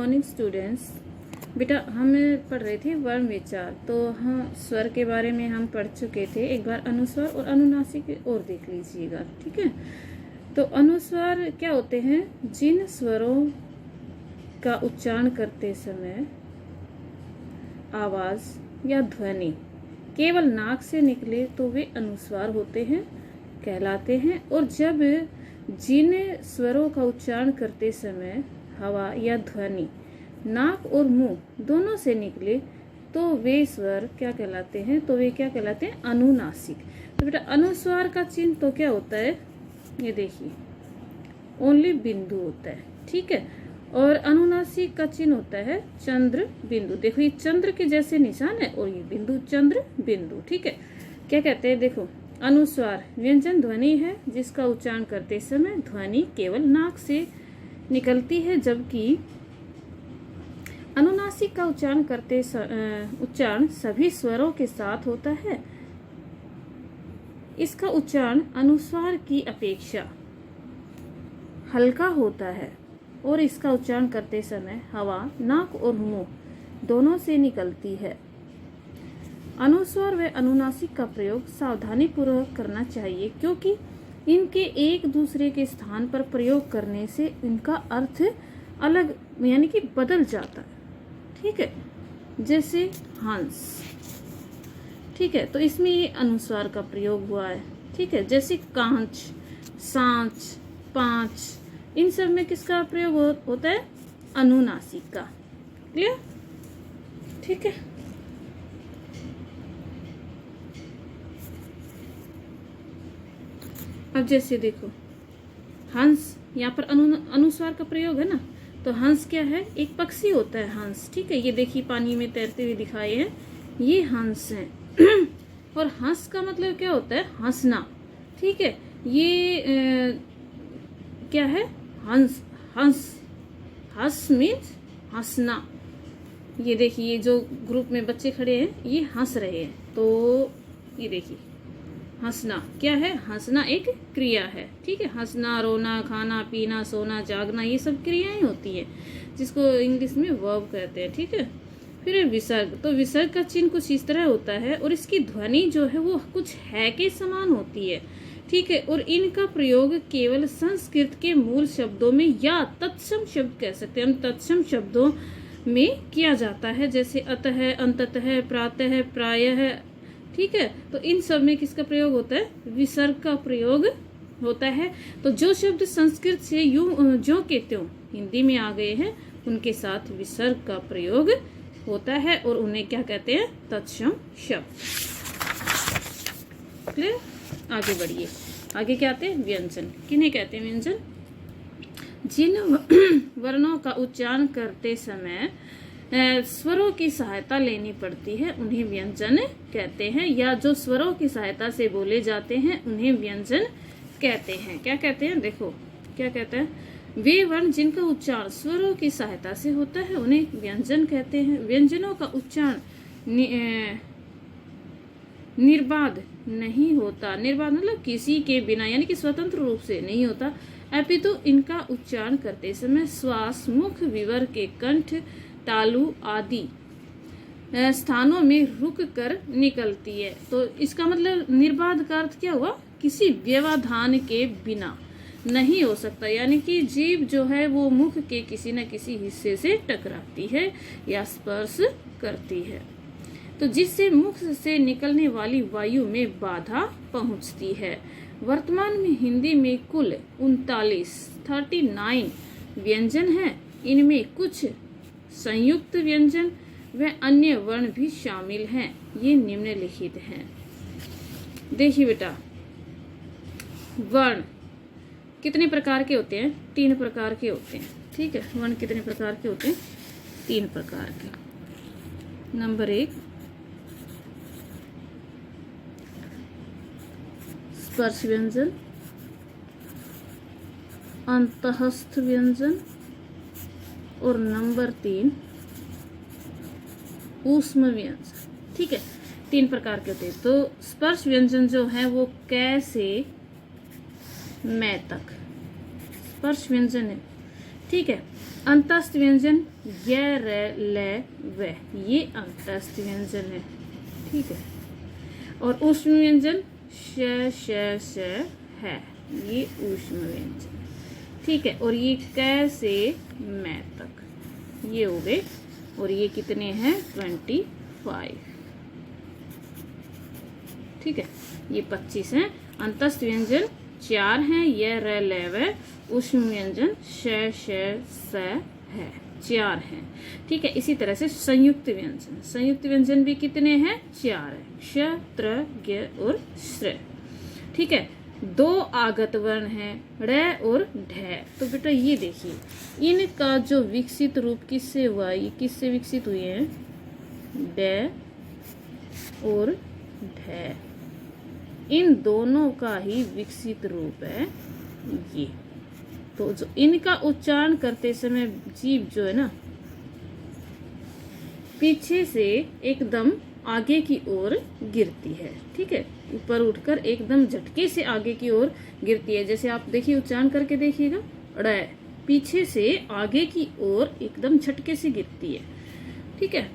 Morning students. बेटा हम पढ़ रहे थे वर्ण विचार। तो हाँ, स्वर के बारे में हम पढ़ चुके थे। एक बार अनुस्वार और अनुनासिक और देख लीजिएगा, ठीक है। तो अनुस्वार क्या होते हैं? जिन स्वरों का उच्चारण करते समय आवाज या ध्वनि केवल नाक से निकले तो वे अनुस्वार होते हैं, कहलाते हैं। और जब जिन स्वरों का उच्चारण करते समय हवा या ध्वनि नाक और मुंह दोनों से निकले तो वे स्वर क्या कहलाते हैं? तो वे क्या कहलाते हैं? अनुनासिक। तो बेटा अनुस्वार का चिन्ह तो क्या होता है? ये देखिए, ओनली बिंदु होता है, ठीक है। और अनुनासिक का चिन्ह होता है चंद्र बिंदु। देखो ये चंद्र के जैसे निशान है और ये बिंदु चंद्र बिंदु, ठीक है। क्या कहते हैं? देखो, अनुस्वार व्यंजन ध्वनि है जिसका उच्चारण करते समय ध्वनि केवल नाक से निकलती है, जबकि अनुनासिक का उच्चारण सभी स्वरों के साथ होता है। इसका उच्चारण अनुस्वार की अपेक्षा हल्का होता है और इसका उच्चारण करते समय हवा नाक और मुंह दोनों से निकलती है। अनुस्वार व अनुनासिक का प्रयोग सावधानी पूर्वक करना चाहिए, क्योंकि इनके एक दूसरे के स्थान पर प्रयोग करने से इनका अर्थ अलग यानी कि बदल जाता है, ठीक है। जैसे हंस, ठीक है, तो इसमें ये अनुस्वार का प्रयोग हुआ है, ठीक है। जैसे कांच, सांच, पांच, इन सब में किसका प्रयोग होता है? अनुनासिक का। क्लियर? ठीक है। अब जैसे देखो हंस, यहाँ पर अनुस्वार का प्रयोग है ना। तो हंस क्या है? एक पक्षी होता है हंस, ठीक है। ये देखिए पानी में तैरते हुए दिखाए हैं, ये हंस हैं। और हंस का मतलब क्या होता है? हंसना, ठीक है। ये क्या है? हंस, हंस, हंस मीन्स हंसना। ये देखिए ये जो ग्रुप में बच्चे खड़े हैं ये हंस रहे हैं, तो ये देखिए हंसना क्या है? हंसना एक क्रिया है, ठीक है। हंसना, रोना, खाना, पीना, सोना, जागना, ये सब क्रियाएं होती है जिसको इंग्लिश में वर्ब कहते हैं, ठीक है। फिर विसर्ग, तो विसर्ग का चिन्ह कुछ इस तरह होता है और इसकी ध्वनि जो है वो कुछ है के समान होती है, ठीक है। और इनका प्रयोग केवल संस्कृत के मूल शब्दों में या तत्सम शब्द कह सकते हैं हम, तत्सम शब्दों में किया जाता है, जैसे अतः, अंततः, प्रातः, प्रायः, ठीक है। तो इन सब में किसका प्रयोग होता है? विसर्ग का प्रयोग होता है। तो जो शब्द संस्कृत से यूं जो के त्यों हिंदी में आ गए हैं उनके साथ विसर्ग का प्रयोग होता है और उन्हें क्या कहते हैं? तत्सम शब्द। क्लियर? आगे बढ़िए। आगे क्या आते हैं? व्यंजन। किन्हें कहते हैं व्यंजन? जिन वर्णों का उच्चारण करते समय स्वरों की सहायता लेनी पड़ती है उन्हें व्यंजन कहते हैं, या जो स्वरों की सहायता से बोले जाते हैं उन्हें व्यंजन कहते हैं। क्या कहते हैं? देखो क्या कहते हैं? वे वर्ण जिनका उच्चारण स्वरों की सहायता से होता है उन्हें व्यंजन कहते हैं। व्यंजनों का उच्चारण निर्बाध नहीं होता। निर्बाध मतलब किसी के बिना यानी कि स्वतंत्र रूप से नहीं होता, अपितु इनका उच्चारण करते समय श्वास मुख विवर के कंठ, तालु आदि स्थानों में रुक कर निकलती है। तो इसका मतलब निर्बाध का अर्थ क्या हुआ? किसी व्यवधान के बिना नहीं हो सकता, यानी कि जीभ जो है वो मुख के किसी न किसी हिस्से से टकराती है या स्पर्श करती है, तो जिससे मुख से निकलने वाली वायु में बाधा पहुंचती है। वर्तमान में हिंदी में कुल 39 व्यंजन हैं। इनमें कुछ संयुक्त व्यंजन व अन्य वर्ण भी शामिल हैं। ये निम्नलिखित हैं। देखिए बेटा, वर्ण कितने प्रकार के होते हैं? 3 प्रकार के होते हैं, ठीक है। वर्ण कितने प्रकार के होते हैं? 3 प्रकार के। नंबर 1 स्पर्श व्यंजन, अंतःस्थ व्यंजन और नंबर 3 ऊष्म व्यंजन, ठीक है। 3 प्रकार के होते हैं। तो स्पर्श व्यंजन जो है वो कै से मैं तक स्पर्श व्यंजन है, ठीक है। अंतस्थ व्यंजन य र ल व, ये अंतस्थ व्यंजन है, ठीक है। और ऊष्म व्यंजन श श श है, ये ऊष्म व्यंजन, ठीक है। और ये क से मैं तक, ये हो गए। और ये कितने हैं? 25, ठीक है। ये 25 हैं। अंतस्थ व्यंजन 4 हैं, य र ल व। ऊष्म व्यंजन श श स है, 4 हैं, ठीक है। इसी तरह से संयुक्त व्यंजन, संयुक्त व्यंजन भी कितने हैं? 4 है, श त्र ज्ञ और श्र, ठीक है। 2 आगत वर्ण हैं, ड़ और ढ। तो बेटा ये देखिए, इनका जो विकसित रूप किससे हुआ? ये किससे विकसित हुए हैं? ड और ढ, इन दोनों का ही विकसित रूप है ये। तो जो इनका उच्चारण करते समय जीभ जो है ना, पीछे से एकदम आगे की ओर गिरती है, ठीक है। ऊपर उठकर एकदम झटके से आगे की ओर गिरती है। जैसे आप देखिए, उच्चारण करके देखिएगा, ड़ पीछे से आगे की ओर एकदम झटके से गिरती है, ठीक है।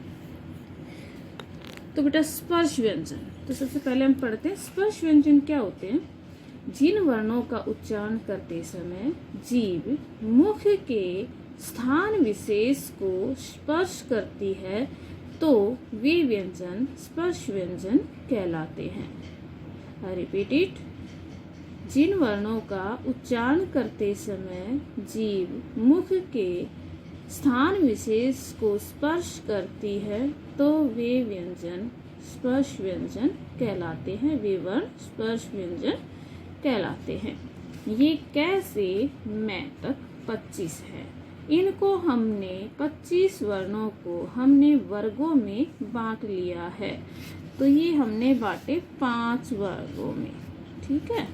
तो बेटा स्पर्श व्यंजन, तो सबसे पहले हम पढ़ते हैं स्पर्श व्यंजन क्या होते हैं। जिन वर्णों का उच्चारण करते समय जीभ मुख के स्थान विशेष को स्पर्श करती है तो वे व्यंजन स्पर्श व्यंजन कहलाते हैं। I repeat it. जिन वर्णों का उच्चारण करते समय जीभ मुख के स्थान विशेष को स्पर्श करती है तो वे व्यंजन स्पर्श व्यंजन कहलाते हैं, वे वर्ण स्पर्श व्यंजन कहलाते हैं। ये क से मैं तक 25 है। इनको हमने 25 वर्णों को हमने वर्गों में बांट लिया है। तो ये हमने बांटे 5 वर्गों में, ठीक है।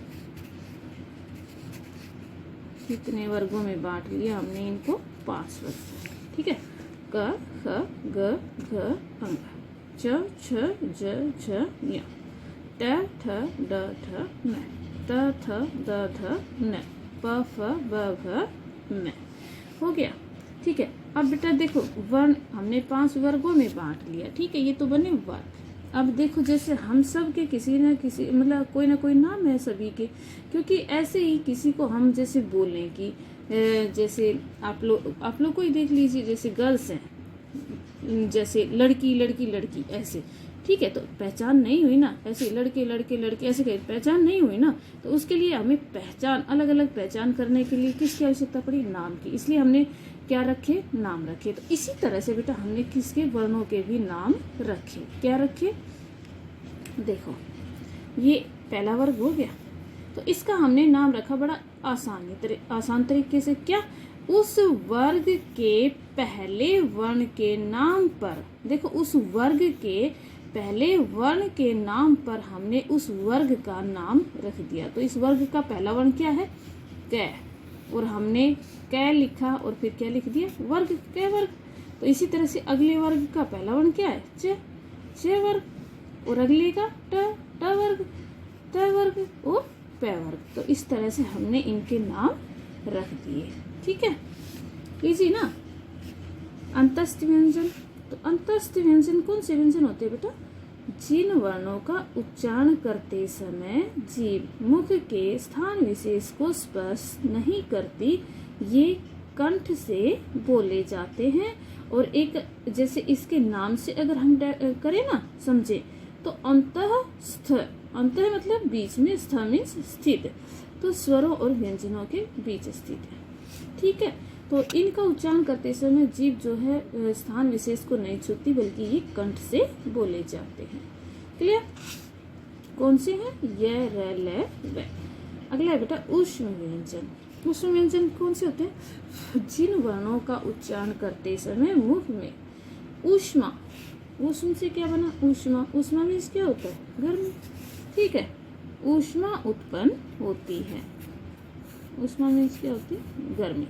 कितने वर्गों में बांट लिया हमने इनको? 5 वर्गों, ठीक है। क ख ग घ अंग, च छ ज झ ञ, ट ठ ड ठ न, त थ द ध न, प फ ब भ म। हो गया, ठीक है। अब बेटा देखो, वर्ण हमने 5 वर्गों में बांट लिया, ठीक है। ये तो बने वर्ग। अब देखो, जैसे हम सब के किसी न किसी मतलब कोई ना कोई नाम है सभी के, क्योंकि ऐसे ही किसी को हम जैसे बोलें कि जैसे आप लोग को ही देख लीजिए, जैसे गर्ल्स हैं, जैसे लड़की लड़की लड़की ऐसे, ठीक है। तो पहचान नहीं हुई ना, ऐसे लड़के लड़के लड़के ऐसे कहे, पहचान नहीं हुई ना। तो उसके लिए हमें पहचान, अलग अलग पहचान करने के लिए किसकी आवश्यकता पड़ी? नाम की। इसलिए हमने क्या रखे? नाम रखे। तो इसी तरह से बेटा हमने किसके वर्णों के भी नाम रखे। क्या रखे? देखो, ये पहला वर्ग हो गया, तो इसका हमने नाम रखा बड़ा आसान तरीके से। क्या? उस वर्ग के पहले वर्ण के नाम पर, देखो उस वर्ग के पहले वर्ण के नाम पर हमने उस वर्ग का नाम रख दिया। तो इस वर्ग का पहला वर्ण क्या है? क, और हमने क लिखा और फिर क्या लिख दिया? वर्ग, क वर्ग। तो इसी तरह से अगले वर्ग का पहला वर्ण क्या है? च, च वर्ग। और अगले का ट, ट वर्ग, त वर्ग और प वर्ग। तो इस तरह से हमने इनके नाम रख दिए, ठीक है। इजी ना। अंतस्थ व्यंजन, तो अंतस्थ व्यंजन कौन से व्यंजन होते हैं बेटा? जिन वर्णों का उच्चारण करते समय जीभ मुख के स्थान विशेष को स्पर्श नहीं करती, ये कंठ से बोले जाते हैं। और एक जैसे इसके नाम से अगर हम करें ना, समझे, तो अंतस्थ, अंत मतलब बीच में, स्थ मीन्स स्थित, तो स्वरों और व्यंजनों के बीच स्थित है, ठीक है। तो इनका उच्चारण करते समय जीभ जो है स्थान विशेष को नहीं छूती, बल्कि ये कंठ से बोले जाते हैं। क्लियर? कौन से हैं? य र ल व। अगला है बेटा ऊष्म व्यंजन। ऊष्म व्यंजन कौन से होते हैं? जिन वर्णों का उच्चारण करते समय मुख में ऊष्मा, ऊष्म से क्या बना? ऊष्मा, ऊष्मा मीन्स क्या होता है? गर्मी, ठीक है। ऊष्मा उत्पन्न होती है। ऊष्मा मीन्स क्या होती है? गर्मी।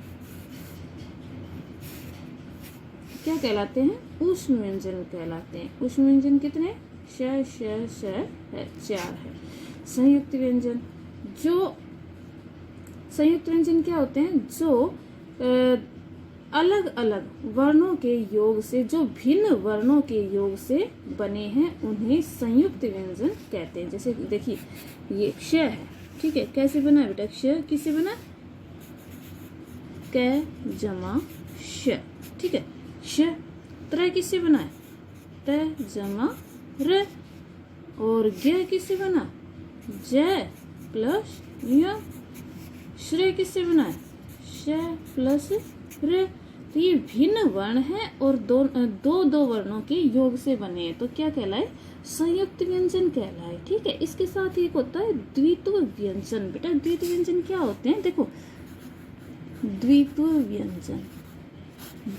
क्या कहलाते हैं? ऊष्म व्यंजन कहलाते हैं। ऊष्म व्यंजन कितने? श श श है, 4 है। संयुक्त व्यंजन, जो संयुक्त व्यंजन क्या होते हैं? जो अलग अलग वर्णों के योग से, जो भिन्न वर्णों के योग से बने हैं, उन्हें संयुक्त व्यंजन कहते हैं। जैसे देखिए ये क्ष है, ठीक है, कैसे बना है बेटा, क्ष किससे बना, क जमा श, ठीक है। क्ष त्र किससे बना है, त जमा र, और ज्ञ किससे बना, ज प्लस य। श्रेय किससे बना है, श प्लस र। तो ये भिन्न वर्ण है और दो वर्णों के योग से बने हैं, तो क्या कहलाए, संयुक्त व्यंजन कहलाए, ठीक है। इसके साथ एक होता है द्वित्व व्यंजन। बेटा द्वित्व व्यंजन क्या होते हैं, देखो द्वित्व व्यंजन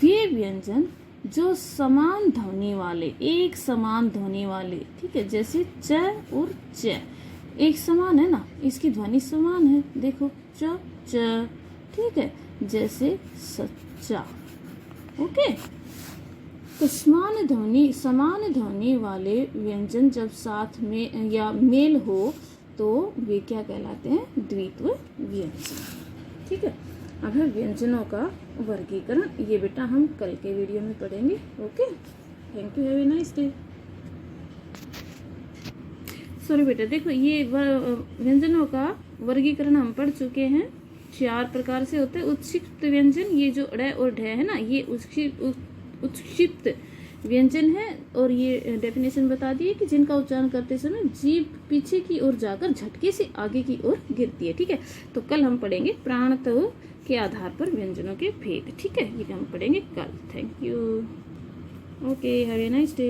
वे व्यंजन जो समान ध्वनि वाले, एक समान ध्वनि वाले, ठीक है, जैसे च और च एक समान है ना, इसकी ध्वनि समान है, देखो च च, ठीक है, जैसे सच्चा, ओके। तो समान ध्वनि वाले व्यंजन जब साथ में या मेल हो तो वे क्या कहलाते हैं, द्वित्व व्यंजन, ठीक है। अब है व्यंजनों का वर्गीकरण, ये बेटा हम कल के वीडियो में पढ़ेंगे, okay. Thank you, have a nice day. Sorry बेटा, देखो ये व्यंजनों का वर्गीकरण हम पढ़ चुके हैं, 4 प्रकार से होते हैं। उत्क्षिप्त व्यंजन, ये जो ड़ और ढ है ना, ये उत्क्षिप्त व्यंजन है, और ये डेफिनेशन बता दी है कि जिनका उच्चारण करते समय जीभ पीछे की ओर जाकर झटके से आगे की ओर गिरती है, ठीक है। तो कल हम पढ़ेंगे प्राणत्व के आधार पर व्यंजनों के भेद, ठीक है, ये हम पढ़ेंगे कल। Thank you, okay, have a nice day.